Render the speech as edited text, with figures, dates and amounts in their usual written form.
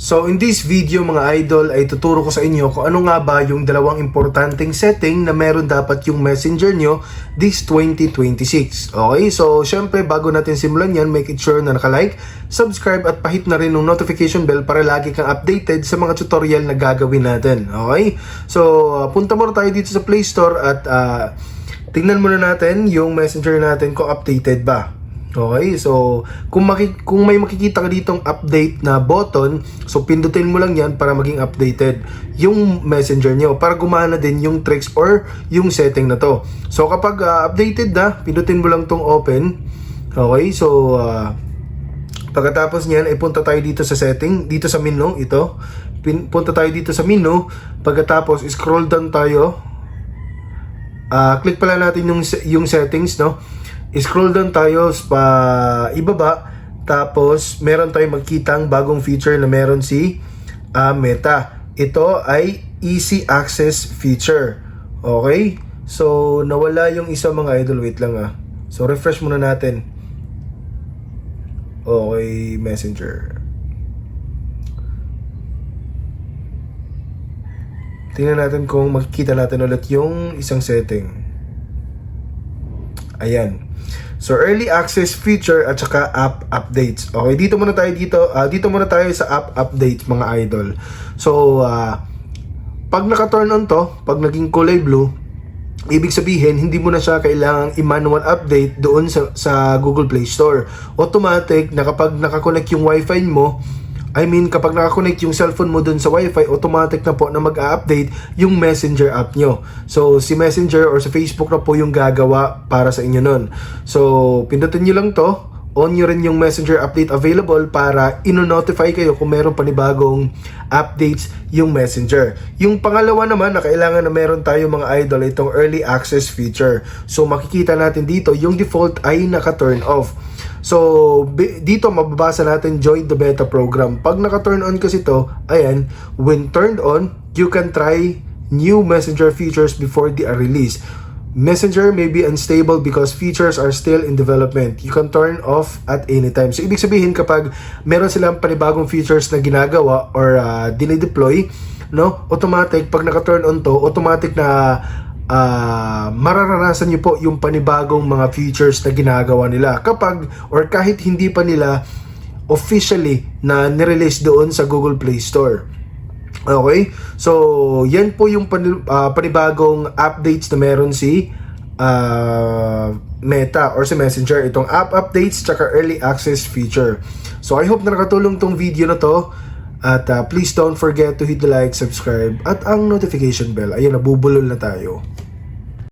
So in this video mga idol ay tuturo ko sa inyo kung ano nga ba yung dalawang importanteng setting na meron dapat yung Messenger nyo this 2026. Okay, so syempre bago natin simulan yan, make it sure na naka-like, subscribe at pahit na rin ng notification bell para lagi kang updated sa mga tutorial na gagawin natin. Okay, so punta muna tayo dito sa Play Store at tingnan muna natin yung Messenger natin kung updated ba. Okay, so kung may makikita ka ditong update na button, so pindutin mo lang yan para maging updated yung Messenger nyo para gumana din yung tricks or yung setting na to. So kapag updated na, pindutin mo lang tong open. Okay, so pagkatapos niyan ay punta tayo dito sa setting, dito sa menu ito. Punta tayo dito sa menu, pagkatapos scroll down tayo. Click pala natin yung settings, no? Scroll down tayo pa ibaba, tapos meron tayong magkitang bagong feature na meron si Meta. Ito ay easy access feature. Okay, so nawala yung isa mga idol, wait lang so refresh muna natin. Okay, Messenger, tingnan natin kung makikita natin ulit yung isang setting. Ayan. So early access feature at saka app updates. Okay, dito muna tayo sa app updates mga idol. So pag naka-turn on to, pag naging kulay blue, ibig sabihin hindi mo na siya kailangang i-manual update doon sa Google Play Store. Automatic na kapag naka-connect yung Wi-Fi mo, kapag naka-connect yung cellphone mo dun sa Wi-Fi, automatic na po na mag-update yung Messenger app nyo. So, si Messenger or sa Facebook na po yung gagawa para sa inyo nun. So, pindutin nyo lang to. On nyo rin yung Messenger update available para ino-notify kayo kung meron panibagong updates yung Messenger. Yung pangalawa naman na kailangan na meron tayo mga idol, itong early access feature. So, makikita natin dito, yung default ay naka-turn off. So, dito mababasa natin join the beta program. Pag naka-turn on kasi to, ayan, when turned on, you can try new Messenger features before they are released. Messenger may be unstable because features are still in development. You can turn off at any time. So, ibig sabihin kapag meron silang panibagong features na ginagawa or dinideploy, no, automatic, pag naka-turn on to, automatic na mararanasan nyo po yung panibagong mga features na ginagawa nila kapag or kahit hindi pa nila officially na nirelease doon sa Google Play Store. Okay, so yan po yung panibagong updates na meron si Meta or si Messenger, itong app updates tsaka early access feature. So I hope na nakatulong tong video na to. At please don't forget to hit the like, subscribe at ang notification bell. Ayun, nabubulol na tayo.